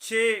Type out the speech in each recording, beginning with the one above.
6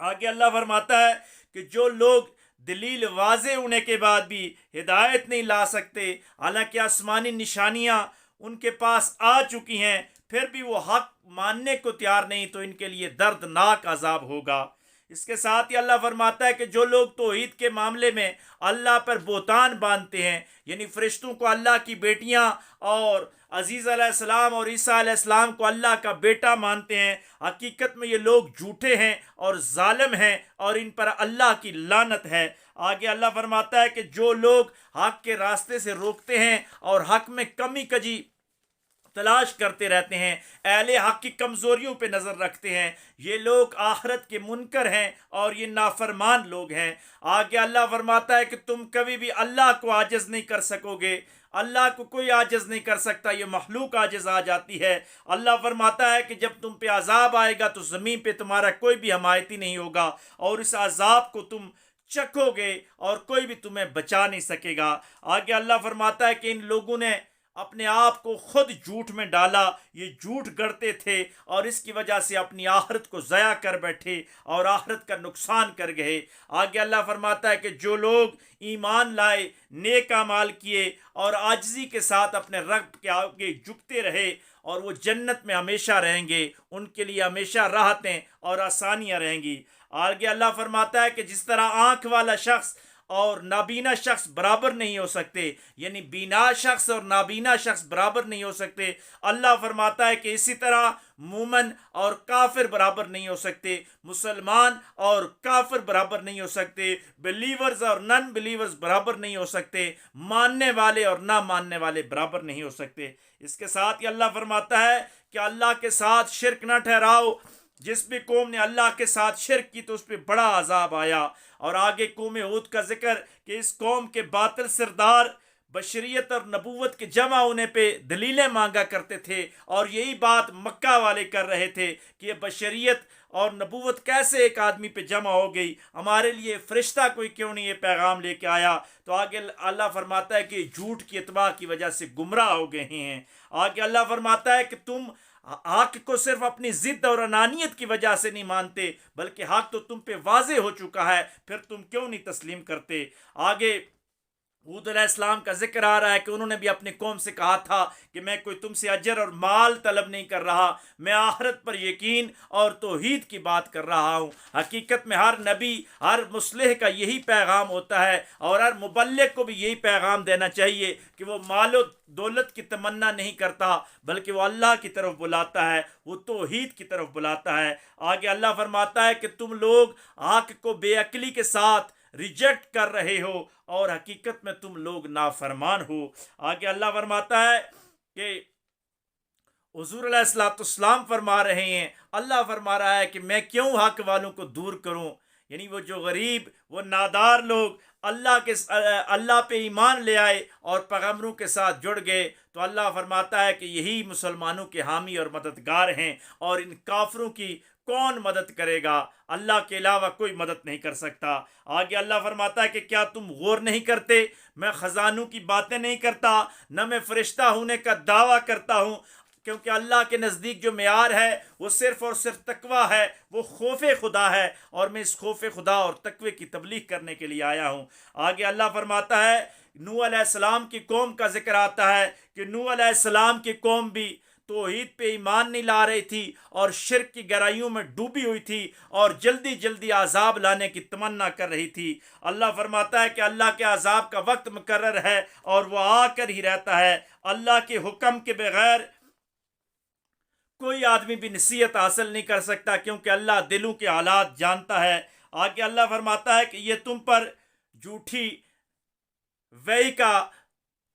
آگے اللہ فرماتا ہے کہ جو لوگ دلیل واضح ہونے کے بعد بھی ہدایت نہیں لا سکتے، حالانکہ آسمانی نشانیاں ان کے پاس آ چکی ہیں، پھر بھی وہ حق ماننے کو تیار نہیں، تو ان کے لیے دردناک عذاب ہوگا۔ اس کے ساتھ ہی اللہ فرماتا ہے کہ جو لوگ توحید کے معاملے میں اللہ پر بہتان باندھتے ہیں، یعنی فرشتوں کو اللہ کی بیٹیاں اور عزیز علیہ السلام اور عیسیٰ علیہ السلام کو اللہ کا بیٹا مانتے ہیں، حقیقت میں یہ لوگ جھوٹے ہیں اور ظالم ہیں، اور ان پر اللہ کی لعنت ہے۔ آگے اللہ فرماتا ہے کہ جو لوگ حق کے راستے سے روکتے ہیں اور حق میں کمی کجی تلاش کرتے رہتے ہیں، اہل حق کی کمزوریوں پہ نظر رکھتے ہیں، یہ لوگ آخرت کے منکر ہیں اور یہ نافرمان لوگ ہیں۔ آگے اللہ فرماتا ہے کہ تم کبھی بھی اللہ کو عاجز نہیں کر سکو گے، اللہ کو کوئی عاجز نہیں کر سکتا، یہ مخلوق عاجز آ جاتی ہے۔ اللہ فرماتا ہے کہ جب تم پہ عذاب آئے گا تو زمین پہ تمہارا کوئی بھی حمایتی نہیں ہوگا، اور اس عذاب کو تم چکھو گے اور کوئی بھی تمہیں بچا نہیں سکے گا۔ آگے اللہ فرماتا ہے کہ ان لوگوں نے اپنے آپ کو خود جھوٹ میں ڈالا، یہ جھوٹ گڑتے تھے اور اس کی وجہ سے اپنی آخرت کو ضائع کر بیٹھے اور آخرت کا نقصان کر گئے۔ آگے اللہ فرماتا ہے کہ جو لوگ ایمان لائے، نیک اعمال کیے اور عاجزی کے ساتھ اپنے رب کے آگے جھکتے رہے، اور وہ جنت میں ہمیشہ رہیں گے، ان کے لیے ہمیشہ راحتیں اور آسانیاں رہیں گی۔ آگے اللہ فرماتا ہے کہ جس طرح آنکھ والا شخص اور نابینا شخص برابر نہیں ہو سکتے، یعنی بینا شخص اور نابینا شخص برابر نہیں ہو سکتے، اللہ فرماتا ہے کہ اسی طرح مومن اور کافر برابر نہیں ہو سکتے، مسلمان اور کافر برابر نہیں ہو سکتے، بلیورز اور نن بلیورز برابر نہیں ہو سکتے، ماننے والے اور نہ ماننے والے برابر نہیں ہو سکتے۔ اس کے ساتھ ہی اللہ فرماتا ہے کہ اللہ کے ساتھ شرک نہ ٹھہراؤ، جس بھی قوم نے اللہ کے ساتھ شرک کی تو اس پہ بڑا عذاب آیا۔ اور آگے قوم ہود کا ذکر کہ اس قوم کے باطل سردار بشریت اور نبوت کے جمع ہونے پہ دلیلیں مانگا کرتے تھے، اور یہی بات مکہ والے کر رہے تھے کہ یہ بشریت اور نبوت کیسے ایک آدمی پہ جمع ہو گئی، ہمارے لیے فرشتہ کوئی کیوں نہیں یہ پیغام لے کے آیا؟ تو آگے اللہ فرماتا ہے کہ جھوٹ کی اتباع کی وجہ سے گمراہ ہو گئے ہیں۔ آگے اللہ فرماتا ہے کہ تم حق کو صرف اپنی ضد اور انانیت کی وجہ سے نہیں مانتے، بلکہ حق تو تم پہ واضح ہو چکا ہے، پھر تم کیوں نہیں تسلیم کرتے؟ آگے حود علیہ السلام کا ذکر آ رہا ہے کہ انہوں نے بھی اپنی قوم سے کہا تھا کہ میں کوئی تم سے اجر اور مال طلب نہیں کر رہا، میں آخرت پر یقین اور توحید کی بات کر رہا ہوں۔ حقیقت میں ہر نبی، ہر مصلح کا یہی پیغام ہوتا ہے، اور ہر مبلغ کو بھی یہی پیغام دینا چاہیے کہ وہ مال و دولت کی تمنا نہیں کرتا، بلکہ وہ اللہ کی طرف بلاتا ہے، وہ توحید کی طرف بلاتا ہے۔ آگے اللہ فرماتا ہے کہ تم لوگ حق کو بے عقلی کے ساتھ ریجیکٹ کر رہے ہو، اور حقیقت میں تم لوگ نافرمان ہو۔ آگے اللہ فرماتا ہے کہ حضور علیہ السلام فرما رہے ہیں، اللہ فرما رہا ہے کہ میں کیوں حق والوں کو دور کروں، یعنی وہ جو غریب، وہ نادار لوگ اللہ پہ ایمان لے آئے اور پیغمبروں کے ساتھ جڑ گئے، تو اللہ فرماتا ہے کہ یہی مسلمانوں کے حامی اور مددگار ہیں، اور ان کافروں کی کون مدد کرے گا؟ اللہ کے علاوہ کوئی مدد نہیں کر سکتا۔ آگے اللہ فرماتا ہے کہ کیا تم غور نہیں کرتے؟ میں خزانوں کی باتیں نہیں کرتا، نہ میں فرشتہ ہونے کا دعویٰ کرتا ہوں، کیونکہ اللہ کے نزدیک جو معیار ہے وہ صرف اور صرف تقوی ہے، وہ خوف خدا ہے، اور میں اس خوف خدا اور تقوی کی تبلیغ کرنے کے لیے آیا ہوں۔ آگے اللہ فرماتا ہے، نوح علیہ السلام کی قوم کا ذکر آتا ہے کہ نوح علیہ السلام کی قوم بھی توحید پہ ایمان نہیں لا رہی تھی اور شرک کی گہرائیوں میں ڈوبی ہوئی تھی، اور جلدی جلدی عذاب لانے کی تمنا کر رہی تھی۔ اللہ فرماتا ہے کہ اللہ کے عذاب کا وقت مقرر ہے اور وہ آ کر ہی رہتا ہے۔ اللہ کے حکم کے بغیر کوئی آدمی بھی نصیحت حاصل نہیں کر سکتا، کیونکہ اللہ دلوں کے حالات جانتا ہے۔ آگے اللہ فرماتا ہے کہ یہ تم پر جھوٹی وحی کا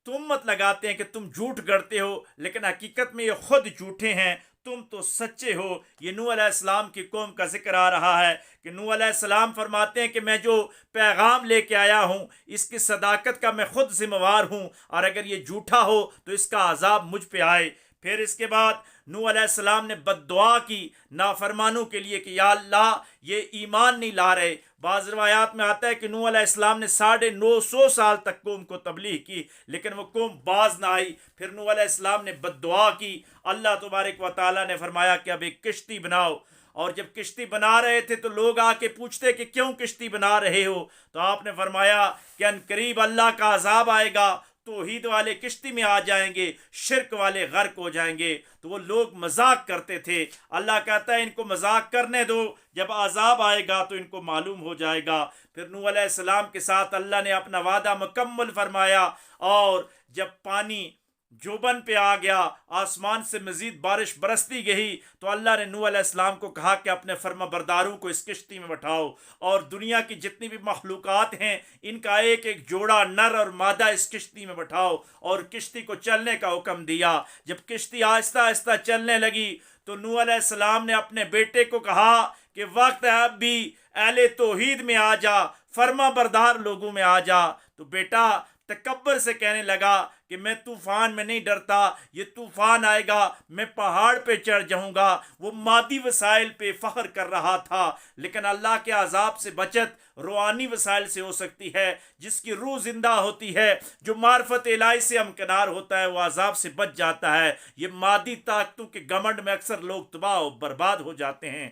تہمت لگاتے ہیں کہ تم جھوٹ گڑتے ہو، لیکن حقیقت میں یہ خود جھوٹے ہیں، تم تو سچے ہو۔ یہ نوح علیہ السلام کی قوم کا ذکر آ رہا ہے کہ نوح علیہ السلام فرماتے ہیں کہ میں جو پیغام لے کے آیا ہوں اس کی صداقت کا میں خود ذمہ وار ہوں، اور اگر یہ جھوٹا ہو تو اس کا عذاب مجھ پہ آئے۔ پھر اس کے بعد نوح علیہ السلام نے بد دعا کی نافرمانوں کے لیے کہ یا اللہ یہ ایمان نہیں لا رہے۔ بعض روایات میں آتا ہے کہ نوح علیہ السلام نے 950 سال تک قوم کو تبلیغ کی، لیکن وہ قوم باز نہ آئی۔ پھر نوح علیہ السلام نے بد دعا کی، اللہ تبارک و تعالیٰ نے فرمایا کہ اب ایک کشتی بناؤ اور جب کشتی بنا رہے تھے تو لوگ آ کے پوچھتے کہ کیوں کشتی بنا رہے ہو، تو آپ نے فرمایا کہ ان قریب اللہ کا عذاب آئے گا، توحید والے کشتی میں آ جائیں گے، شرک والے غرق ہو جائیں گے۔ تو وہ لوگ مذاق کرتے تھے۔ اللہ کہتا ہے ان کو مذاق کرنے دو، جب عذاب آئے گا تو ان کو معلوم ہو جائے گا۔ پھر نوح علیہ السلام کے ساتھ اللہ نے اپنا وعدہ مکمل فرمایا، اور جب پانی جوبن پہ آ گیا، آسمان سے مزید بارش برستی گئی، تو اللہ نے نوح علیہ السلام کو کہا کہ اپنے فرما برداروں کو اس کشتی میں بٹھاؤ، اور دنیا کی جتنی بھی مخلوقات ہیں ان کا ایک ایک جوڑا نر اور مادہ اس کشتی میں بٹھاؤ، اور کشتی کو چلنے کا حکم دیا۔ جب کشتی آہستہ آہستہ چلنے لگی تو نوح علیہ السلام نے اپنے بیٹے کو کہا کہ وقت ہے اب بھی اہل توحید میں آ جا، فرما بردار لوگوں میں آ جا۔ تو بیٹا تکبر سے کہنے لگا کہ میں طوفان میں نہیں ڈرتا، یہ طوفان آئے گا میں پہاڑ پہ چڑھ جاؤں گا۔ وہ مادی وسائل پہ فخر کر رہا تھا، لیکن اللہ کے عذاب سے بچت روحانی وسائل سے ہو سکتی ہے۔ جس کی روح زندہ ہوتی ہے، جو معرفت الہی سے ہمکنار ہوتا ہے، وہ عذاب سے بچ جاتا ہے۔ یہ مادی طاقتوں کے گھمنڈ میں اکثر لوگ تباہ و برباد ہو جاتے ہیں۔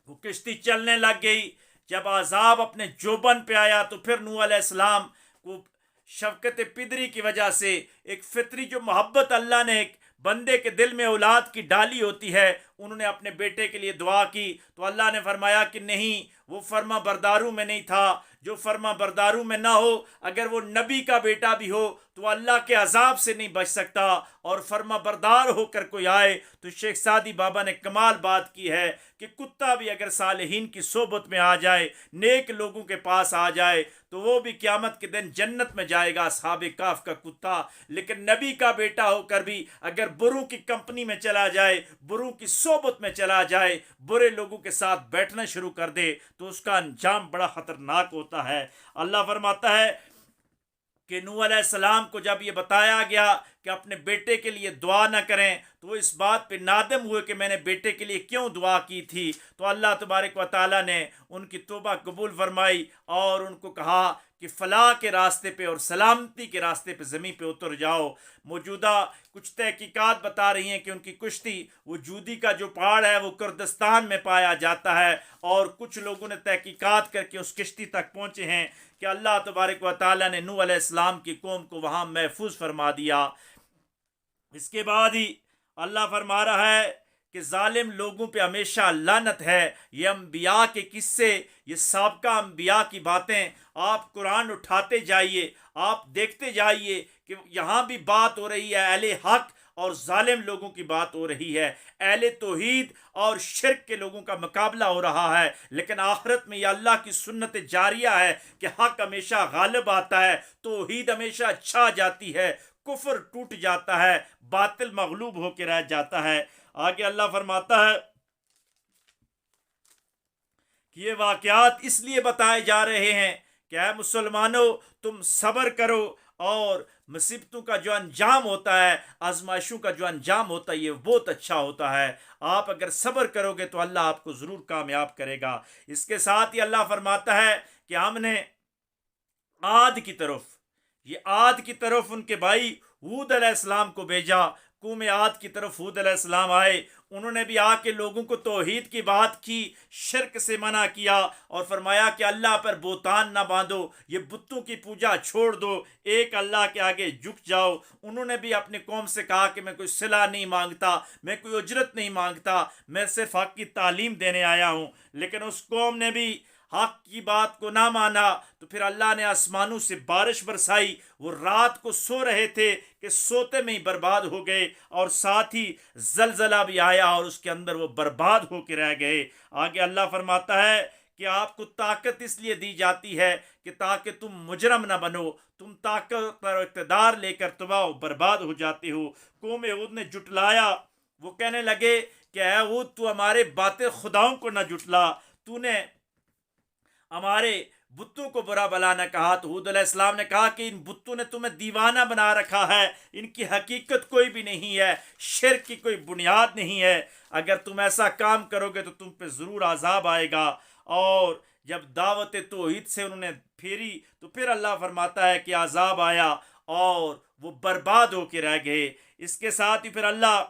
وہ کشتی چلنے لگ گئی۔ جب عذاب اپنے جوبن پہ آیا تو پھر نوح علیہ السلام کو شفقت پدری کی وجہ سے، ایک فطری جو محبت اللہ نے ایک بندے کے دل میں اولاد کی ڈالی ہوتی ہے، انہوں نے اپنے بیٹے کے لیے دعا کی، تو اللہ نے فرمایا کہ نہیں، وہ فرما برداروں میں نہیں تھا۔ جو فرما برداروں میں نہ ہو، اگر وہ نبی کا بیٹا بھی ہو تو اللہ کے عذاب سے نہیں بچ سکتا۔ اور فرما بردار ہو کر کوئی آئے تو شیخ سعدی بابا نے کمال بات کی ہے کہ کتا بھی اگر صالحین کی صحبت میں آ جائے، نیک لوگوں کے پاس آ جائے، تو وہ بھی قیامت کے دن جنت میں جائے گا، اصحاب کاف کا کتا۔ لیکن نبی کا بیٹا ہو کر بھی اگر بروں کی کمپنی میں چلا جائے، بروں کی صحبت میں چلا جائے، برے لوگوں کے ساتھ بیٹھنا شروع کر دے، تو اس کا انجام بڑا خطرناک ہوتا ہے۔ اللہ فرماتا ہے کہ نوح علیہ السلام کو جب یہ بتایا گیا کہ اپنے بیٹے کے لیے دعا نہ کریں، تو وہ اس بات پہ نادم ہوئے کہ میں نے بیٹے کے لیے کیوں دعا کی تھی۔ تو اللہ تبارک و تعالیٰ نے ان کی توبہ قبول فرمائی اور ان کو کہا کہ فلاح کے راستے پہ اور سلامتی کے راستے پہ زمین پہ اتر جاؤ۔ موجودہ کچھ تحقیقات بتا رہی ہیں کہ ان کی کشتی وجودی کا جو پہاڑ ہے وہ کردستان میں پایا جاتا ہے، اور کچھ لوگوں نے تحقیقات کر کے اس کشتی تک پہنچے ہیں کہ اللہ تبارک و تعالیٰ نے نوح علیہ السلام کی قوم کو وہاں محفوظ فرما دیا۔ اس کے بعد ہی اللہ فرما رہا ہے کہ ظالم لوگوں پہ ہمیشہ لعنت ہے۔ یہ انبیاء کے قصے، یہ سابقہ انبیاء کی باتیں آپ قرآن اٹھاتے جائیے، آپ دیکھتے جائیے کہ یہاں بھی بات ہو رہی ہے اہل حق اور ظالم لوگوں کی بات ہو رہی ہے، اہل توحید اور شرک کے لوگوں کا مقابلہ ہو رہا ہے۔ لیکن آخرت میں یہ اللہ کی سنت جاریہ ہے کہ حق ہمیشہ غالب آتا ہے، توحید ہمیشہ چھا جاتی ہے، کفر ٹوٹ جاتا ہے، باطل مغلوب ہو کے رہ جاتا ہے۔ آگے اللہ فرماتا ہے کہ یہ واقعات اس لیے بتائے جا رہے ہیں کہ اے مسلمانوں، تم صبر کرو، اور مصیبتوں کا جو انجام ہوتا ہے، آزمائشوں کا جو انجام ہوتا ہے، یہ بہت اچھا ہوتا ہے۔ آپ اگر صبر کرو گے تو اللہ آپ کو ضرور کامیاب کرے گا۔ اس کے ساتھ ہی اللہ فرماتا ہے کہ ہم نے عاد کی طرف ان کے بھائی ہود علیہ السلام کو بھیجا۔ قوم عاد کی طرف ہود علیہ السلام آئے، انہوں نے بھی آ کے لوگوں کو توحید کی بات کی، شرک سے منع کیا، اور فرمایا کہ اللہ پر بہتان نہ باندھو، یہ بتوں کی پوجا چھوڑ دو، ایک اللہ کے آگے جھک جاؤ۔ انہوں نے بھی اپنے قوم سے کہا کہ میں کوئی صلہ نہیں مانگتا، میں کوئی اجرت نہیں مانگتا، میں صرف حق کی تعلیم دینے آیا ہوں۔ لیکن اس قوم نے بھی حق کی بات کو نہ مانا، تو پھر اللہ نے آسمانوں سے بارش برسائی، وہ رات کو سو رہے تھے کہ سوتے میں ہی برباد ہو گئے، اور ساتھ ہی زلزلہ بھی آیا اور اس کے اندر وہ برباد ہو کے رہ گئے۔ آگے اللہ فرماتا ہے کہ آپ کو طاقت اس لیے دی جاتی ہے کہ تاکہ تم مجرم نہ بنو، تم طاقت اور اقتدار لے کر تباہ و برباد ہو جاتے ہو۔ قوم ہود نے جٹلایا، وہ کہنے لگے کہ اے ہود، تو ہمارے باطل خداؤں کو نہ جٹلا، تو نے ہمارے بتوں کو برا بلا نہ کہا۔ تو ہود علیہ السلام نے کہا کہ ان بتوں نے تمہیں دیوانہ بنا رکھا ہے، ان کی حقیقت کوئی بھی نہیں ہے، شرک کی کوئی بنیاد نہیں ہے، اگر تم ایسا کام کرو گے تو تم پہ ضرور عذاب آئے گا۔ اور جب دعوت توحید سے انہوں نے پھیری تو پھر اللہ فرماتا ہے کہ عذاب آیا اور وہ برباد ہو کے رہ گئے۔ اس کے ساتھ ہی پھر اللہ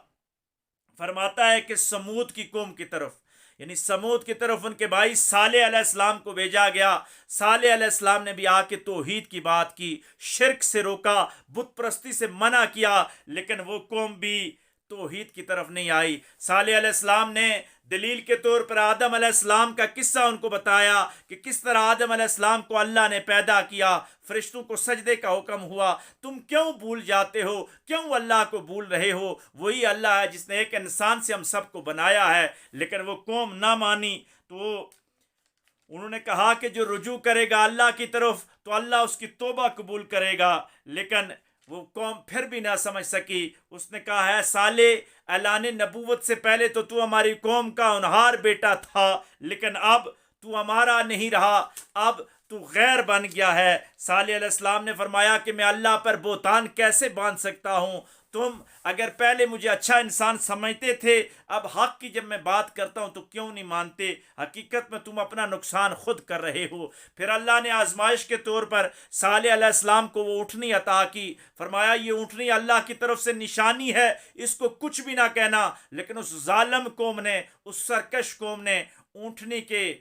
فرماتا ہے کہ سمود کی قوم کی طرف یعنی سمود کی طرف ان کے بھائی صالح علیہ السلام کو بھیجا گیا. صالح علیہ السلام نے بھی آ کے توحید کی بات کی, شرک سے روکا, بت پرستی سے منع کیا, لیکن وہ قوم بھی توحید کی طرف نہیں آئی. صالح علیہ السلام نے دلیل کے طور پر آدم علیہ السلام کا قصہ ان کو بتایا کہ کس طرح آدم علیہ السلام کو اللہ نے پیدا کیا, فرشتوں کو سجدے کا حکم ہوا, تم کیوں بھول جاتے ہو, کیوں اللہ کو بھول رہے ہو, وہی اللہ ہے جس نے ایک انسان سے ہم سب کو بنایا ہے. لیکن وہ قوم نہ مانی, تو انہوں نے کہا کہ جو رجوع کرے گا اللہ کی طرف تو اللہ اس کی توبہ قبول کرے گا, لیکن وہ قوم پھر بھی نہ سمجھ سکی. اس نے کہا ہے صالح, اعلان نبوت سے پہلے تو ہماری قوم کا ہونہار بیٹا تھا, لیکن اب تو ہمارا نہیں رہا, اب تو غیر بن گیا ہے. صالح علیہ السلام نے فرمایا کہ میں اللہ پر بہتان کیسے باندھ سکتا ہوں, تم اگر پہلے مجھے اچھا انسان سمجھتے تھے, اب حق کی جب میں بات کرتا ہوں تو کیوں نہیں مانتے, حقیقت میں تم اپنا نقصان خود کر رہے ہو. پھر اللہ نے آزمائش کے طور پر صالح علیہ السلام کو وہ اونٹنی عطا کی, فرمایا یہ اونٹنی اللہ کی طرف سے نشانی ہے, اس کو کچھ بھی نہ کہنا. لیکن اس ظالم قوم نے, اس سرکش قوم نے اونٹنی کے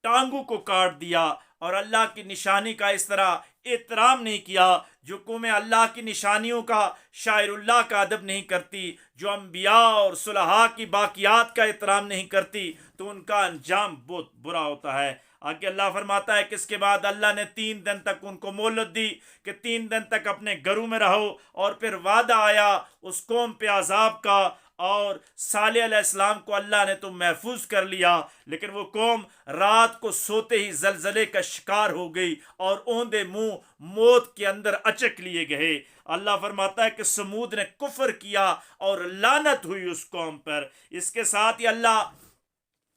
ٹانگوں کو کاٹ دیا اور اللہ کی نشانی کا اس طرح احترام نہیں کیا. جو قومیں اللہ کی نشانیوں کا, شاعر اللہ کا ادب نہیں کرتی, جو انبیاء اور صلحاء کی باقیات کا احترام نہیں کرتی, تو ان کا انجام بہت برا ہوتا ہے. آگے اللہ فرماتا ہے کہ اس کے بعد اللہ نے 3 دن تک ان کو مہلت دی کہ 3 دن تک اپنے گھروں میں رہو, اور پھر وعدہ آیا اس قوم پہ عذاب کا, اور صالح علیہ السلام کو اللہ نے تو محفوظ کر لیا, لیکن وہ قوم رات کو سوتے ہی زلزلے کا شکار ہو گئی اور اوندے منہ موت کے اندر اچک لیے گئے. اللہ فرماتا ہے کہ سمود نے کفر کیا اور لعنت ہوئی اس قوم پر. اس کے ساتھ ہی اللہ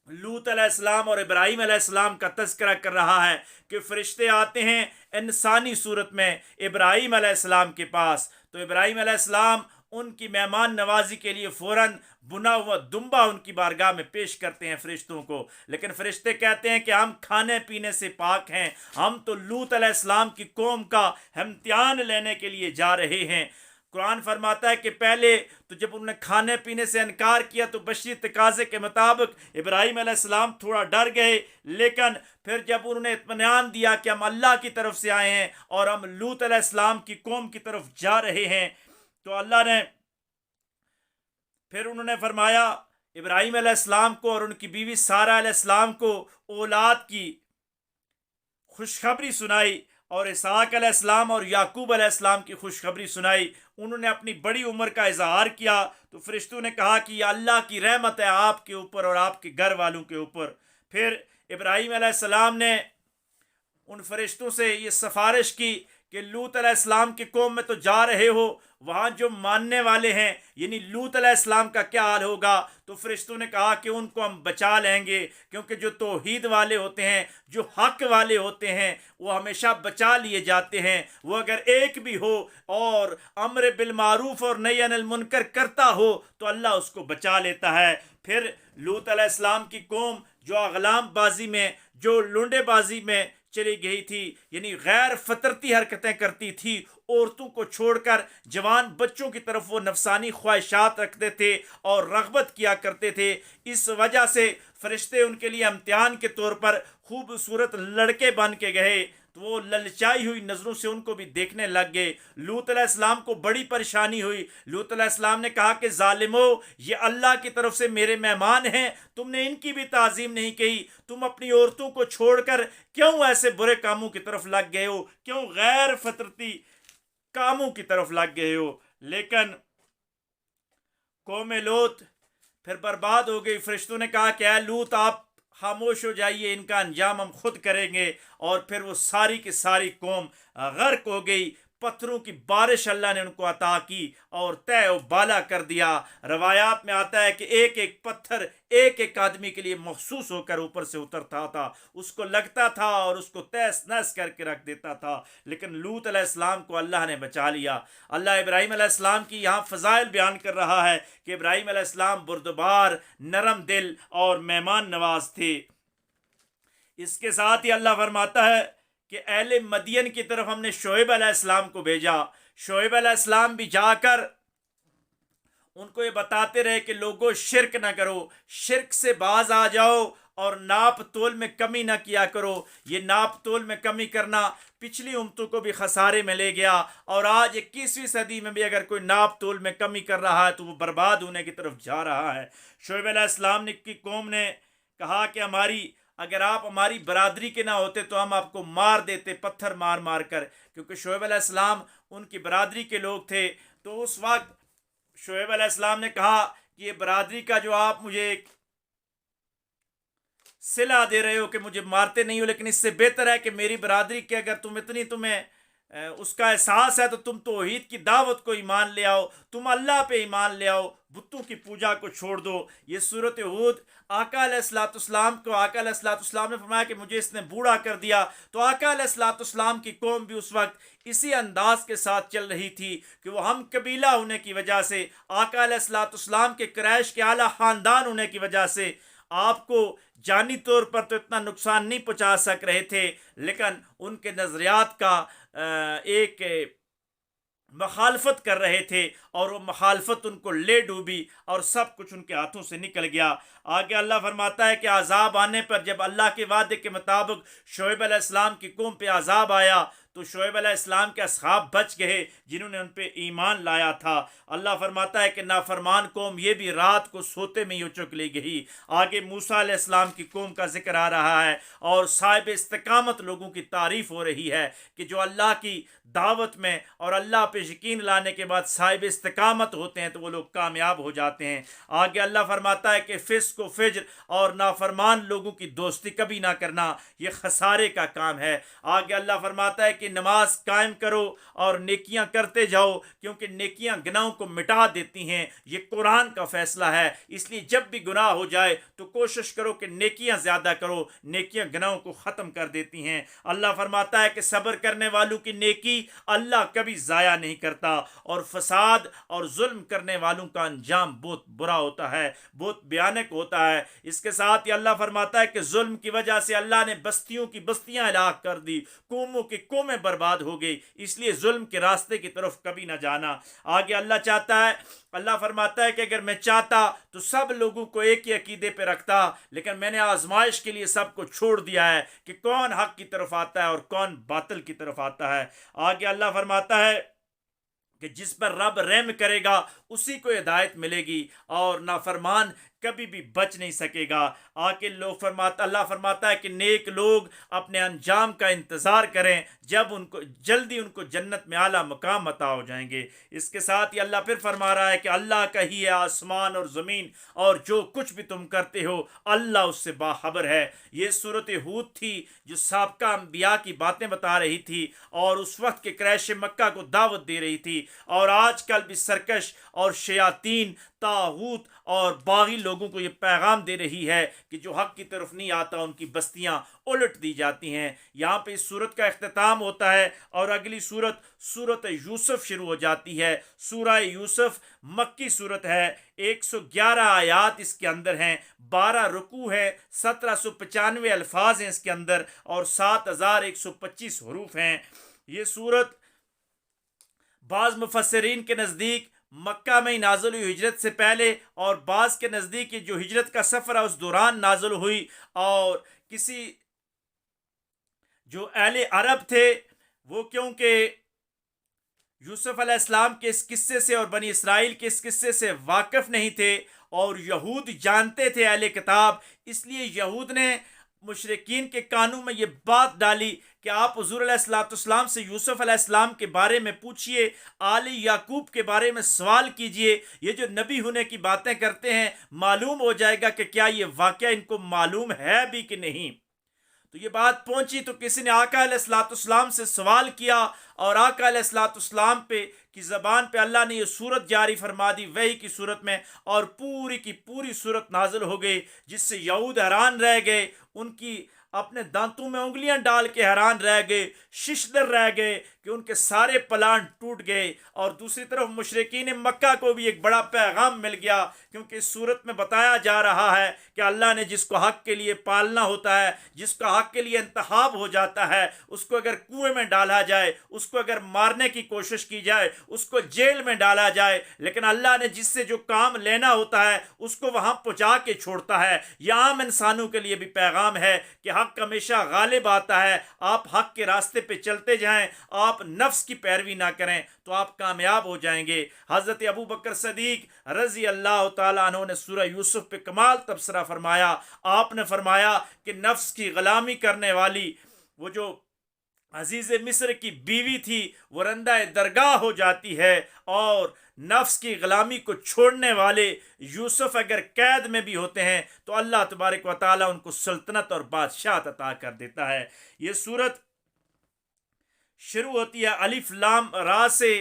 لوط علیہ السلام اور ابراہیم علیہ السلام کا تذکرہ کر رہا ہے کہ فرشتے آتے ہیں انسانی صورت میں ابراہیم علیہ السلام کے پاس, تو ابراہیم علیہ السلام ان کی مہمان نوازی کے لیے فوراً بنا ہوا دمبا ان کی بارگاہ میں پیش کرتے ہیں فرشتوں کو. لیکن فرشتے کہتے ہیں کہ ہم کھانے پینے سے پاک ہیں, ہم تو لوط علیہ السلام کی قوم کا امتحان لینے کے لیے جا رہے ہیں. قرآن فرماتا ہے کہ پہلے تو جب انہوں نے کھانے پینے سے انکار کیا تو بشری تقاضے کے مطابق ابراہیم علیہ السلام تھوڑا ڈر گئے, لیکن پھر جب انہوں نے اطمینان دیا کہ ہم اللہ کی طرف سے آئے ہیں اور ہم لوط علیہ السلام کی قوم کی طرف جا رہے ہیں, تو اللہ نے پھر انہوں نے فرمایا ابراہیم علیہ السلام کو اور ان کی بیوی سارہ علیہ السلام کو اولاد کی خوشخبری سنائی, اور اسحاق علیہ السلام اور یعقوب علیہ السلام کی خوشخبری سنائی. انہوں نے اپنی بڑی عمر کا اظہار کیا, تو فرشتوں نے کہا کہ یہ اللہ کی رحمت ہے آپ کے اوپر اور آپ کے گھر والوں کے اوپر. پھر ابراہیم علیہ السلام نے ان فرشتوں سے یہ سفارش کی کہ لوط علیہ السلام کی قوم میں تو جا رہے ہو, وہاں جو ماننے والے ہیں یعنی لوط علیہ السلام کا کیا حال ہوگا. تو فرشتوں نے کہا کہ ان کو ہم بچا لیں گے, کیونکہ جو توحید والے ہوتے ہیں, جو حق والے ہوتے ہیں, وہ ہمیشہ بچا لیے جاتے ہیں. وہ اگر ایک بھی ہو اور امر بالمعروف اور نہی عن المنکر کرتا ہو تو اللہ اس کو بچا لیتا ہے. پھر لوط علیہ السلام کی قوم جو اغلام بازی میں, جو لنڈے بازی میں چلی گئی تھی, یعنی غیر فطرتی حرکتیں کرتی تھی, عورتوں کو چھوڑ کر جوان بچوں کی طرف وہ نفسانی خواہشات رکھتے تھے اور رغبت کیا کرتے تھے. اس وجہ سے فرشتے ان کے لیے امتحان کے طور پر خوبصورت لڑکے بن کے گئے, تو وہ للچائی ہوئی نظروں سے ان کو بھی دیکھنے لگ گئے. لوط علیہ السلام کو بڑی پریشانی ہوئی. لوط علیہ السلام نے کہا کہ ظالمو, یہ اللہ کی طرف سے میرے مہمان ہیں, تم نے ان کی بھی تعظیم نہیں کی, تم اپنی عورتوں کو چھوڑ کر کیوں ایسے برے کاموں کی طرف لگ گئے ہو, کیوں غیر فطرتی کاموں کی طرف لگ گئے ہو. لیکن قوم لوط پھر برباد ہو گئی. فرشتوں نے کہا کہ اے لوط آپ خاموش ہو جائیے, ان کا انجام ہم خود کریں گے. اور پھر وہ ساری کی ساری قوم غرق ہو گئی. پتھروں کی بارش اللہ نے ان کو عطا کی اور تہ و بالا کر دیا. روایات میں آتا ہے کہ ایک ایک پتھر ایک ایک آدمی کے لیے مخصوص ہو کر اوپر سے اترتا تھا, اس کو لگتا تھا اور اس کو تیس نیس کر کے رکھ دیتا تھا. لیکن لوط علیہ السلام کو اللہ نے بچا لیا. اللہ ابراہیم علیہ السلام کی یہاں فضائل بیان کر رہا ہے کہ ابراہیم علیہ السلام بردبار, نرم دل اور مہمان نواز تھے. اس کے ساتھ ہی اللہ فرماتا ہے کہ اہل مدین کی طرف ہم نے شعیب علیہ السلام کو بھیجا. شعیب علیہ السلام بھی جا کر ان کو یہ بتاتے رہے کہ لوگوں شرک نہ کرو، شرک سے باز آ جاؤ اور ناپ تول میں کمی نہ کیا کرو۔ یہ ناپ تول میں کمی کرنا پچھلی امتوں کو بھی خسارے میں لے گیا، اور آج 21ویں صدی میں بھی اگر کوئی ناپ تول میں کمی کر رہا ہے تو وہ برباد ہونے کی طرف جا رہا ہے۔ شعیب علیہ السلام کی قوم نے کہا کہ اگر آپ ہماری برادری کے نہ ہوتے تو ہم آپ کو مار دیتے، پتھر مار مار کر، کیونکہ شعیب علیہ السلام ان کی برادری کے لوگ تھے۔ تو اس وقت شعیب علیہ السلام نے کہا کہ یہ برادری کا جو آپ مجھے صلہ دے رہے ہو کہ مجھے مارتے نہیں ہو، لیکن اس سے بہتر ہے کہ میری برادری کے اگر تمہیں اس کا احساس ہے تو تم توحید کی دعوت کو ایمان لے آؤ، تم اللہ پہ ایمان لے آؤ، بتوں کی پوجا کو چھوڑ دو۔ یہ سورۃ ہود آقا علیہ الصلوۃ والسلام کو آقا علیہ الصلوۃ والسلام نے فرمایا کہ مجھے اس نے بوڑھا کر دیا، تو آقا علیہ الصلوۃ والسلام کی قوم بھی اس وقت اسی انداز کے ساتھ چل رہی تھی کہ وہ ہم قبیلہ ہونے کی وجہ سے، آقا علیہ الصلوۃ والسلام کے قریش کے اعلیٰ خاندان ہونے کی وجہ سے آپ کو جانی طور پر تو اتنا نقصان نہیں پہنچا سک رہے تھے، لیکن ان کے نظریات کا ایک مخالفت کر رہے تھے، اور وہ مخالفت ان کو لے ڈوبی اور سب کچھ ان کے ہاتھوں سے نکل گیا۔ آگے اللہ فرماتا ہے کہ عذاب آنے پر جب اللہ کے وعدے کے مطابق شعیب علیہ السلام کی قوم پہ عذاب آیا تو شعیب علیہ السلام کے اصحاب بچ گئے جنہوں نے ان پہ ایمان لایا تھا۔ اللہ فرماتا ہے کہ نافرمان قوم یہ بھی رات کو سوتے میں ہی چک لی گئی۔ آگے موسیٰ علیہ السلام کی قوم کا ذکر آ رہا ہے، اور صاحب استقامت لوگوں کی تعریف ہو رہی ہے کہ جو اللہ کی دعوت میں اور اللہ پہ یقین لانے کے بعد صاحب استقامت ہوتے ہیں تو وہ لوگ کامیاب ہو جاتے ہیں۔ آگے اللہ فرماتا ہے کہ فسق و فجر اور نافرمان لوگوں کی دوستی کبھی نہ کرنا، یہ خسارے کا کام ہے۔ آگے اللہ فرماتا ہے کہ نماز قائم کرو اور نیکیاں کرتے جاؤ، کیونکہ نیکیاں گناہوں کو مٹا دیتی ہیں، یہ قرآن کا فیصلہ ہے۔ اس لیے جب بھی گناہ ہو جائے تو کوشش کرو کہ نیکیاں زیادہ کرو، نیکیاں گناہوں کو ختم کر دیتی ہیں۔ اللہ فرماتا ہے کہ صبر کرنے والوں کی نیکی اللہ کبھی ضائع نہیں کرتا، اور فساد اور ظلم کرنے والوں کا انجام بہت برا ہوتا ہے، بہت بھیانک ہوتا ہے۔ اس کے ساتھ ہی اللہ فرماتا ہے کہ ظلم کی وجہ سے اللہ نے بستیوں کی بستیاں ہلاک کر دی، قوموں کی قومیں برباد ہو گئی، اس لیے ظلم کے راستے کی طرف کبھی نہ جانا۔ آگے اللہ فرماتا ہے کہ اگر میں چاہتا تو سب لوگوں کو ایک ہی عقیدے پہ رکھتا، لیکن میں نے آزمائش کے لیے سب کو چھوڑ دیا ہے کہ کون حق کی طرف آتا ہے اور کون باطل کی طرف آتا ہے۔ آگے اللہ فرماتا ہے کہ جس پر رب رحم کرے گا اسی کو ہدایت ملے گی، اور نافرمان کبھی بھی بچ نہیں سکے گا۔ آگے اللہ فرماتا ہے کہ نیک لوگ اپنے انجام کا انتظار کریں، جلدی ان کو جنت میں اعلیٰ مقام عطا ہو جائیں گے۔ اس کے ساتھ ہی اللہ پھر فرما رہا ہے کہ اللہ کا ہی ہے آسمان اور زمین، اور جو کچھ بھی تم کرتے ہو اللہ اس سے باخبر ہے۔ یہ سورۃ ہود تھی جو سابقہ انبیاء کی باتیں بتا رہی تھی، اور اس وقت کے قریش مکہ کو دعوت دے رہی تھی، اور آج کل بھی سرکش اور شیاطین، طاغوت اور باغی لوگوں کو یہ پیغام دے رہی ہے کہ جو حق کی طرف نہیں آتا ان کی بستیاں الٹ دی جاتی ہیں۔ یہاں پہ اس سورت کا اختتام ہوتا ہے، اور اگلی سورت یوسف شروع ہو جاتی ہے۔ سورہ یوسف مکی سورت ہے، 111 آیات اس کے اندر ہیں، 12 رکوع ہیں، 1795 الفاظ ہیں اس کے اندر، اور 7125 حروف ہیں۔ یہ سورت بعض مفسرین کے نزدیک مکہ میں نازل ہوئی ہجرت سے پہلے، اور بعض کے نزدیک جو ہجرت کا سفر ہے اس دوران نازل ہوئی، اور کسی جو اہل عرب تھے وہ کیونکہ یوسف علیہ السلام کے اس قصے سے اور بنی اسرائیل کے اس قصے سے واقف نہیں تھے، اور یہود جانتے تھے اہل کتاب، اس لیے یہود نے مشرکین کے کانوں میں یہ بات ڈالی کہ آپ حضور علیہ الصلوۃ والسلام سے یوسف علیہ السلام کے بارے میں پوچھئے، آل یعقوب کے بارے میں سوال کیجئے، یہ جو نبی ہونے کی باتیں کرتے ہیں معلوم ہو جائے گا کہ کیا یہ واقعہ ان کو معلوم ہے بھی کہ نہیں۔ تو یہ بات پہنچی تو کسی نے آقا علیہ الصلوۃ والسلام سے سوال کیا، اور آقا علیہ الصلوۃ والسلام کی زبان پہ اللہ نے یہ صورت جاری فرما دی وحی کی صورت میں، اور پوری کی پوری صورت نازل ہو گئی، جس سے یہود حیران رہ گئے، ان کی اپنے دانتوں میں انگلیاں ڈال کے حیران رہ گئے، ششدر رہ گئے کہ ان کے سارے پلان ٹوٹ گئے۔ اور دوسری طرف مشرکین مکہ کو بھی ایک بڑا پیغام مل گیا، کیونکہ اس صورت میں بتایا جا رہا ہے کہ اللہ نے جس کو حق کے لیے پالنا ہوتا ہے، جس کا حق کے لیے انتخاب ہو جاتا ہے، اس کو اگر کنویں میں ڈالا جائے، اس کو اگر مارنے کی کوشش کی جائے، اس کو جیل میں ڈالا جائے، لیکن اللہ نے جس سے جو کام لینا ہوتا ہے اس کو وہاں پہنچا کے چھوڑتا ہے۔ یہ عام انسانوں کے لیے بھی پیغام ہے کہ حق ہمیشہ غالب آتا ہے۔ آپ حق کے راستے پہ چلتے جائیں، آپ نفس کی پیروی نہ کریں تو آپ کامیاب ہو جائیں گے۔ حضرت ابو بکر صدیق رضی اللہ تعالیٰ عنہ نے سورہ یوسف پہ کمال تبصرہ فرمایا۔ آپ نے فرمایا کہ نفس کی غلامی کرنے والی وہ جو عزیز مصر کی بیوی تھی وہ رندہ درگاہ ہو جاتی ہے، اور نفس کی غلامی کو چھوڑنے والے یوسف اگر قید میں بھی ہوتے ہیں تو اللہ تبارک و تعالیٰ ان کو سلطنت اور بادشاہت عطا کر دیتا ہے۔ یہ صورت شروع ہوتی ہے الف لام را سے،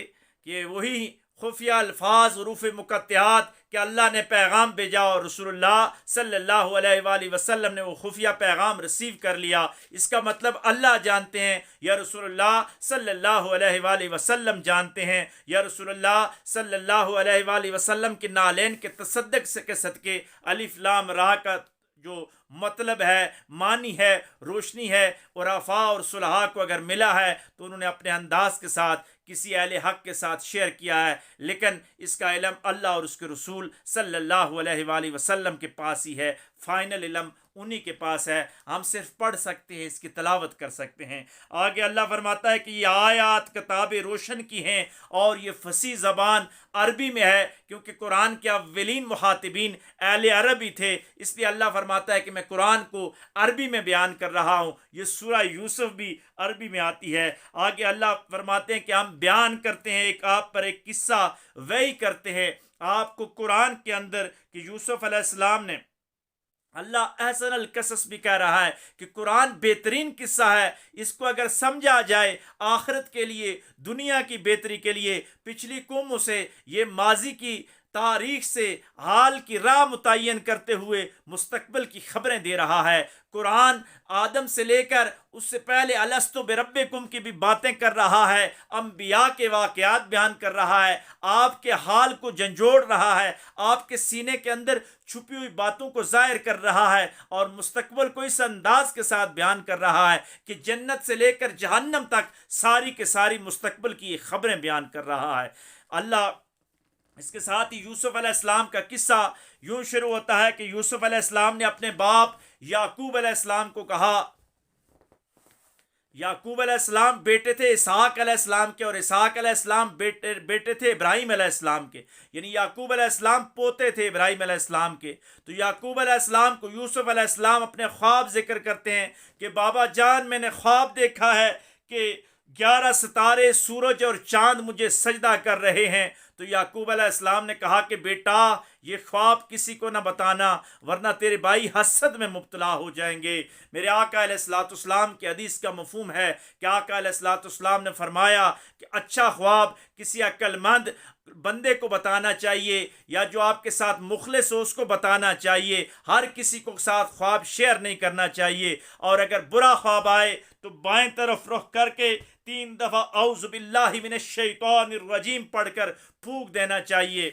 کہ وہی خفیہ الفاظ، حروف مقطعات کہ اللہ نے پیغام بھیجا اور رسول اللہ صلی اللہ علیہ وآلہ وسلم نے وہ خفیہ پیغام رسیو کر لیا۔ اس کا مطلب اللہ جانتے ہیں یا رسول اللہ صلی اللہ علیہ وآلہ وسلم جانتے ہیں، یا رسول اللہ صلی اللہ علیہ وآلہ وسلم کے نالین کے تصدق کے صدقے الف لام را کا جو مطلب ہے، معنی ہے، روشنی ہے، عرفاء اور صلحاء کو اگر ملا ہے تو انہوں نے اپنے انداز کے ساتھ کسی اہل حق کے ساتھ شیئر کیا ہے، لیکن اس کا علم اللہ اور اس کے رسول صلی اللہ علیہ وآلہ وسلم کے پاس ہی ہے۔ فائنل علم انہی کے پاس ہے، ہم صرف پڑھ سکتے ہیں، اس کی تلاوت کر سکتے ہیں۔ آگے اللہ فرماتا ہے کہ یہ آیات کتاب روشن کی ہیں اور یہ فصیح زبان عربی میں ہے، کیونکہ قرآن کے اولین مخاطبین اہل عربی تھے، اس لیے اللہ فرماتا ہے کہ میں قرآن کو عربی میں بیان کر رہا ہوں۔ یہ سورہ یوسف بھی عربی میں آتی ہے۔ آگے اللہ فرماتے ہیں کہ ہم بیان کرتے ہیں ایک آپ پر ایک قصہ، وحی کرتے ہیں آپ کو قرآن کے اندر کہ یوسف علیہ السلام نے، اللہ احسن القصص بھی کہہ رہا ہے کہ قرآن بہترین قصہ ہے، اس کو اگر سمجھا جائے آخرت کے لیے، دنیا کی بہتری کے لیے، پچھلی قوموں سے یہ ماضی کی تاریخ سے حال کی راہ متعین کرتے ہوئے مستقبل کی خبریں دے رہا ہے۔ قرآن آدم سے لے کر اس سے پہلے الستو بربکم کی بھی باتیں کر رہا ہے، انبیاء کے واقعات بیان کر رہا ہے، آپ کے حال کو جھنجھوڑ رہا ہے، آپ کے سینے کے اندر چھپی ہوئی باتوں کو ظاہر کر رہا ہے، اور مستقبل کو اس انداز کے ساتھ بیان کر رہا ہے کہ جنت سے لے کر جہنم تک ساری کے ساری مستقبل کی خبریں بیان کر رہا ہے۔ اللہ اس کے ساتھ ہی یوسف علیہ السلام کا قصہ یوں شروع ہوتا ہے کہ یوسف علیہ السلام نے اپنے باپ یعقوب علیہ السلام کو کہا، یعقوب علیہ السلام بیٹے تھے اسحاق علیہ السلام کے، اور اسحاق علیہ السلام بیٹے تھے ابراہیم علیہ السلام کے، یعنی یعقوب علیہ السلام پوتے تھے ابراہیم علیہ السلام کے۔ تو یعقوب علیہ السلام کو یوسف علیہ السلام اپنے خواب ذکر کرتے ہیں کہ بابا جان میں نے خواب دیکھا ہے کہ 11 ستارے، سورج اور چاند مجھے سجدہ کر رہے ہیں۔ تو یعقوب علیہ السلام نے کہا کہ بیٹا یہ خواب کسی کو نہ بتانا ورنہ تیرے بھائی حسد میں مبتلا ہو جائیں گے۔ میرے آقا علیہ الصلوۃ والسلام کی حدیث کا مفہوم ہے کہ آقا علیہ الصلوۃ والسلام نے فرمایا کہ اچھا خواب کسی عقل مند بندے کو بتانا چاہیے، یا جو آپ کے ساتھ مخلص ہو اس کو بتانا چاہیے، ہر کسی کو ساتھ خواب شیئر نہیں کرنا چاہیے۔ اور اگر برا خواب آئے تو بائیں طرف رخ کر کے 3 دفعہ اعوذ باللہ من الشیطان الرجیم پڑھ کر پھونک دینا چاہیے۔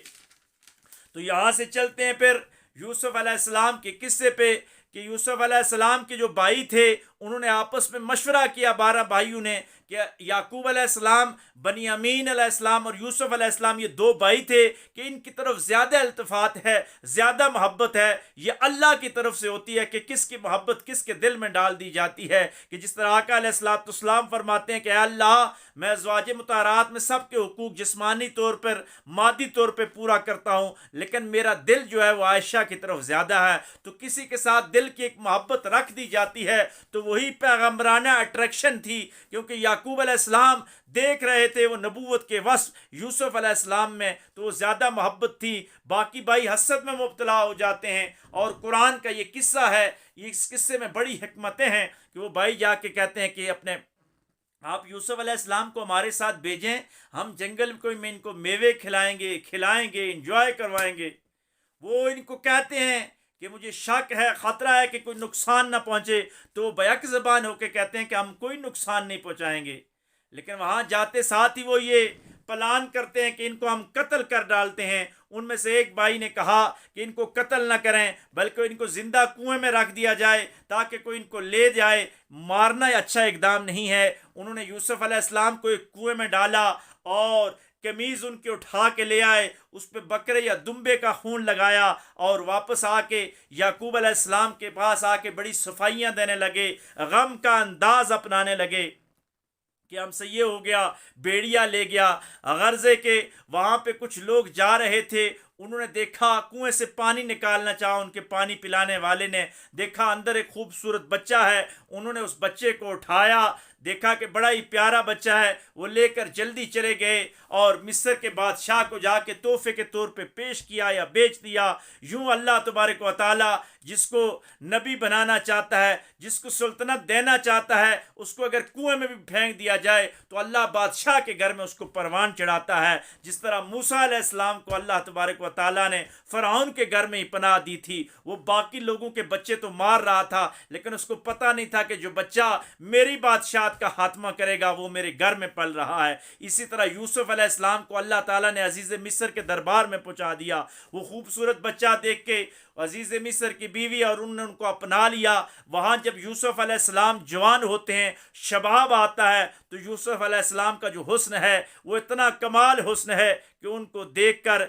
تو یہاں سے چلتے ہیں پھر یوسف علیہ السلام کے قصے پہ کہ یوسف علیہ السلام کے جو بھائی تھے انہوں نے آپس میں مشورہ کیا، 12 بھائیوں نے، کہ یعقوب علیہ السلام، بنیامین علیہ السلام اور یوسف علیہ السلام یہ 2 بھائی تھے کہ ان کی طرف زیادہ التفات ہے، زیادہ محبت ہے، یہ اللہ کی طرف سے ہوتی ہے کہ کس کی محبت کس کے دل میں ڈال دی جاتی ہے۔ کہ جس طرح آقا علیہ الصلوۃ والسلام فرماتے ہیں کہ اے اللہ میں ازواج مطہرات میں سب کے حقوق جسمانی طور پر، مادی طور پہ پورا کرتا ہوں، لیکن میرا دل جو ہے وہ عائشہ کی طرف زیادہ ہے۔ تو کسی کے ساتھ دل کی ایک محبت رکھ دی جاتی ہے تو وہی پیغمبرانہ اٹریکشن تھی، کیونکہ یعقوب علیہ السلام دیکھ رہے تھے وہ نبوت کے وصف یوسف علیہ السلام میں، تو وہ زیادہ محبت تھی۔ باقی بھائی حسد میں مبتلا ہو جاتے ہیں، اور قرآن کا یہ قصہ ہے، اس قصے میں بڑی حکمتیں ہیں کہ وہ بھائی جا کے کہتے ہیں کہ اپنے آپ یوسف علیہ السلام کو ہمارے ساتھ بھیجیں، ہم جنگل میں ان کو میوے کھلائیں گے، انجوائے کروائیں گے۔ وہ ان کو کہتے ہیں کہ مجھے شک ہے، خطرہ ہے کہ کوئی نقصان نہ پہنچے، تو وہ بیک زبان ہو کے کہتے ہیں کہ ہم کوئی نقصان نہیں پہنچائیں گے، لیکن وہاں جاتے ساتھ ہی وہ یہ پلان کرتے ہیں کہ ان کو ہم قتل کر ڈالتے ہیں۔ ان میں سے ایک بھائی نے کہا کہ ان کو قتل نہ کریں بلکہ ان کو زندہ کنویں میں رکھ دیا جائے تاکہ کوئی ان کو لے جائے، مارنا اچھا اقدام نہیں ہے۔ انہوں نے یوسف علیہ السلام کو ایک کنویں میں ڈالا اور قمیض ان کے اٹھا کے لے آئے، اس پہ بکرے یا دمبے کا خون لگایا اور واپس آ کے یعقوب علیہ السلام کے پاس آ کے بڑی صفائیاں دینے لگے، غم کا انداز اپنانے لگے کہ ہم سے یہ ہو گیا، بیڑیا لے گیا۔ غرضے کے وہاں پہ کچھ لوگ جا رہے تھے، انہوں نے دیکھا کنویں سے پانی نکالنا چاہا، ان کے پانی پلانے والے نے دیکھا اندر ایک خوبصورت بچہ ہے، انہوں نے اس بچے کو اٹھایا، دیکھا کہ بڑا ہی پیارا بچہ ہے، وہ لے کر جلدی چلے گئے اور مصر کے بادشاہ کو جا کے تحفے کے طور پہ پیش کیا یا بیچ دیا۔ یوں اللہ تبارک و تعالی جس کو نبی بنانا چاہتا ہے، جس کو سلطنت دینا چاہتا ہے، اس کو اگر کنویں میں بھی پھینک دیا جائے تو اللہ بادشاہ کے گھر میں اس کو پروان چڑھاتا ہے۔ جس طرح موسیٰ علیہ السلام کو اللہ تبارک و تعالیٰ نے فرعون کے گھر میں ہی پناہ دی تھی، وہ باقی لوگوں کے بچے تو مار رہا تھا لیکن اس کو پتہ نہیں تھا کہ جو بچہ میری بادشاہت کا خاتمہ کرے گا وہ میرے گھر میں پل رہا ہے۔ اسی طرح یوسف علیہ السلام کو اللہ تعالیٰ نے عزیز مصر کے دربار میں پہنچا دیا۔ وہ خوبصورت بچہ دیکھ کے عزیز مصر کی بیوی اور انہوں نے ان کو اپنا لیا۔ وہاں جب یوسف علیہ السلام جوان ہوتے ہیں، شباب آتا ہے، تو یوسف علیہ السلام کا جو حسن ہے وہ اتنا کمال حسن ہے کہ ان کو دیکھ کر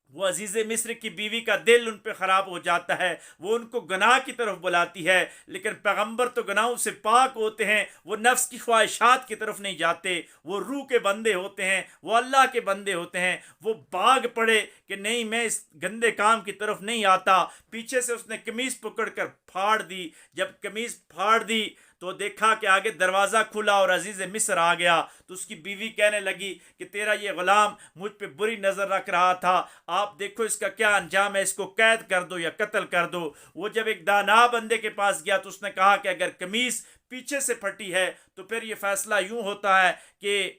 وہ عزیز مصر کی بیوی کا دل ان پہ خراب ہو جاتا ہے، وہ ان کو گناہ کی طرف بلاتی ہے، لیکن پیغمبر تو گناہوں سے پاک ہوتے ہیں، وہ نفس کی خواہشات کی طرف نہیں جاتے، وہ روح کے بندے ہوتے ہیں، وہ اللہ کے بندے ہوتے ہیں۔ وہ بھاگ پڑے کہ نہیں، میں اس گندے کام کی طرف نہیں آتا۔ پیچھے سے اس نے قمیض پکڑ کر پھاڑ دی، جب قمیض پھاڑ دی تو دیکھا کہ آگے دروازہ کھلا اور عزیز مصر آ گیا، تو اس کی بیوی کہنے لگی کہ تیرا یہ غلام مجھ پہ بری نظر رکھ رہا تھا، آپ دیکھو اس کا کیا انجام ہے، اس کو قید کر دو یا قتل کر دو۔ وہ جب ایک دانا بندے کے پاس گیا تو اس نے کہا کہ اگر قمیض پیچھے سے پھٹی ہے تو پھر یہ فیصلہ یوں ہوتا ہے کہ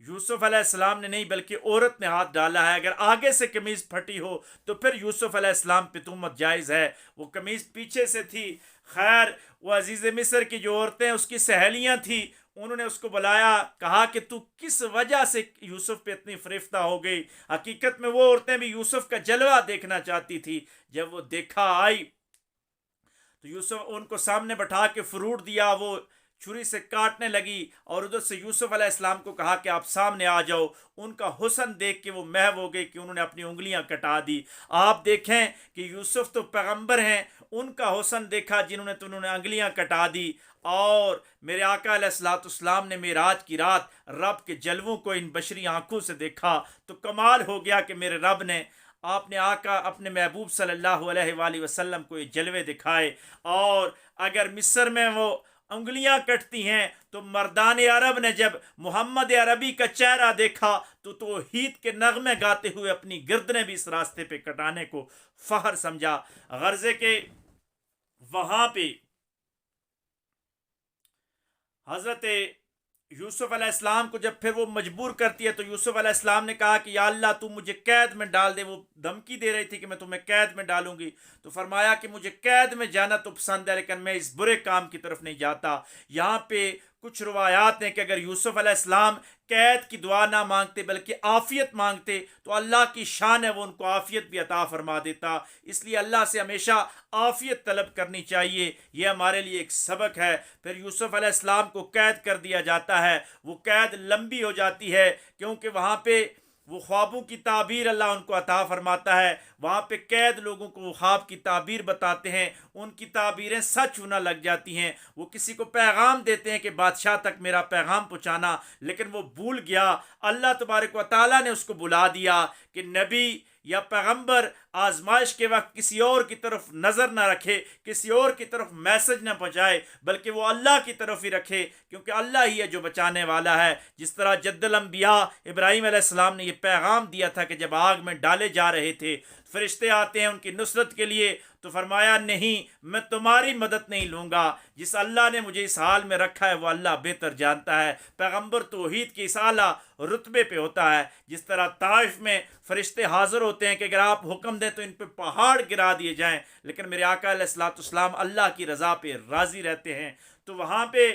یوسف علیہ السلام نے نہیں بلکہ عورت نے ہاتھ ڈالا ہے، اگر آگے سے قمیض پھٹی ہو تو پھر یوسف علیہ السلام پہ تہمت جائز ہے۔ وہ قمیض پیچھے سے تھی۔ خیر، وہ عزیز مصر کی جو عورتیں اس کی سہیلیاں تھیں، انہوں نے اس کو بلایا، کہا کہ تو کس وجہ سے یوسف پہ اتنی فریفتہ ہو گئی؟ حقیقت میں وہ عورتیں بھی یوسف کا جلوہ دیکھنا چاہتی تھی۔ جب وہ دیکھا آئی تو یوسف ان کو سامنے بٹھا کے فروٹ دیا، وہ چھری سے کاٹنے لگی اور ادھر سے یوسف علیہ السلام کو کہا کہ آپ سامنے آ جاؤ۔ ان کا حسن دیکھ کے وہ محو ہو گئی کہ انہوں نے اپنی انگلیاں کٹا دی۔ آپ دیکھیں کہ یوسف تو پیغمبر ہیں، ان کا حسن دیکھا جنہوں نے تو انہوں نے انگلیاں کٹا دی۔ اور میرے آقا علیہ السلام نے معراج کی رات رب کے جلووں کو ان بشری آنکھوں سے دیکھا تو کمال ہو گیا کہ میرے رب نے، آپ نے آقا اپنے محبوب صلی اللہ علیہ وآلہ وسلم کو یہ جلوے دکھائے۔ اور اگر مصر میں وہ انگلیاں کٹتی ہیں تو مردان عرب نے جب محمد عربی کا چہرہ دیکھا تو توحید کے نغمے گاتے ہوئے اپنی گردنیں بھی اس راستے پہ کٹانے کو فخر سمجھا۔ غرضے کہ وہاں پہ حضرت یوسف علیہ السلام کو جب پھر وہ مجبور کرتی ہے تو یوسف علیہ السلام نے کہا کہ یا اللہ تو مجھے قید میں ڈال دے۔ وہ دھمکی دے رہی تھی کہ میں تمہیں قید میں ڈالوں گی، تو فرمایا کہ مجھے قید میں جانا تو پسند ہے لیکن میں اس برے کام کی طرف نہیں جاتا۔ یہاں پہ کچھ روایات ہیں کہ اگر یوسف علیہ السلام قید کی دعا نہ مانگتے بلکہ عافیت مانگتے تو اللہ کی شان ہے وہ ان کو عافیت بھی عطا فرما دیتا۔ اس لیے اللہ سے ہمیشہ عافیت طلب کرنی چاہیے، یہ ہمارے لیے ایک سبق ہے۔ پھر یوسف علیہ السلام کو قید کر دیا جاتا ہے، وہ قید لمبی ہو جاتی ہے کیونکہ وہاں پہ وہ خوابوں کی تعبیر اللہ ان کو عطا فرماتا ہے۔ وہاں پہ قید لوگوں کو وہ خواب کی تعبیر بتاتے ہیں، ان کی تعبیریں سچ ہونا لگ جاتی ہیں۔ وہ کسی کو پیغام دیتے ہیں کہ بادشاہ تک میرا پیغام پہنچانا، لیکن وہ بھول گیا۔ اللہ تبارک و تعالیٰ نے اس کو بلا دیا کہ نبی یا پیغمبر آزمائش کے وقت کسی اور کی طرف نظر نہ رکھے، کسی اور کی طرف میسج نہ پہنچائے بلکہ وہ اللہ کی طرف ہی رکھے، کیونکہ اللہ ہی ہے جو بچانے والا ہے۔ جس طرح جد الانبیاء ابراہیم علیہ السلام نے یہ پیغام دیا تھا کہ جب آگ میں ڈالے جا رہے تھے فرشتے آتے ہیں ان کی نصرت کے لیے، تو فرمایا نہیں، میں تمہاری مدد نہیں لوں گا، جس اللہ نے مجھے اس حال میں رکھا ہے وہ اللہ بہتر جانتا ہے۔ پیغمبر توحید کے اس اعلیٰ رتبے پہ ہوتا ہے، جس طرح طائف میں فرشتے حاضر ہوتے ہیں کہ اگر آپ حکم دیں تو ان پہ پہاڑ گرا دیے جائیں، لیکن میرے آقا علیہ الصلوۃ والسلام اللہ کی رضا پہ راضی رہتے ہیں۔ تو وہاں پہ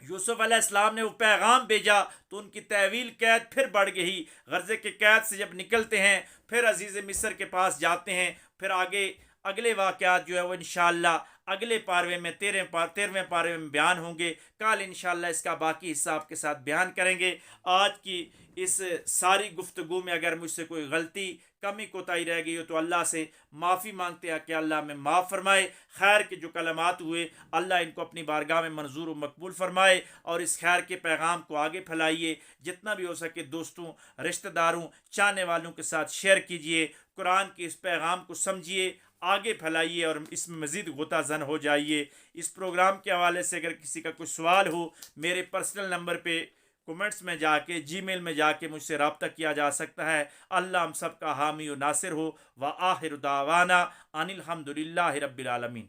یوسف علیہ السلام نے وہ پیغام بھیجا تو ان کی طویل قید پھر بڑھ گئی۔ غرضے کے قید سے جب نکلتے ہیں پھر عزیز مصر کے پاس جاتے ہیں، پھر آگے اگلے واقعات جو ہے وہ انشاءاللہ اگلے پاروے میں 13ویں پاروے میں بیان ہوں گے۔ کل انشاءاللہ اس کا باقی حصہ آپ کے ساتھ بیان کریں گے۔ آج کی اس ساری گفتگو میں اگر مجھ سے کوئی غلطی کمی کوتاہی رہ گئی ہو تو اللہ سے معافی مانگتے ہیں کہ اللہ میں معاف فرمائے۔ خیر کے جو کلمات ہوئے اللہ ان کو اپنی بارگاہ میں منظور و مقبول فرمائے، اور اس خیر کے پیغام کو آگے پھیلائیے، جتنا بھی ہو سکے دوستوں، رشتہ داروں، چاہنے والوں کے ساتھ شیئر کیجئے، قرآن کے اس پیغام کو سمجھیے، آگے پھیلائیے اور اس میں مزید غوطہ زن ہو جائیے۔ اس پروگرام کے حوالے سے اگر کسی کا کوئی سوال ہو میرے پرسنل نمبر پہ کومنٹس میں جا کے، جی میل میں جا کے مجھ سے رابطہ کیا جا سکتا ہے۔ اللہ ہم سب کا حامی و ناصر ہو۔ وآخر دعوانا ان الحمد للہ رب العالمین۔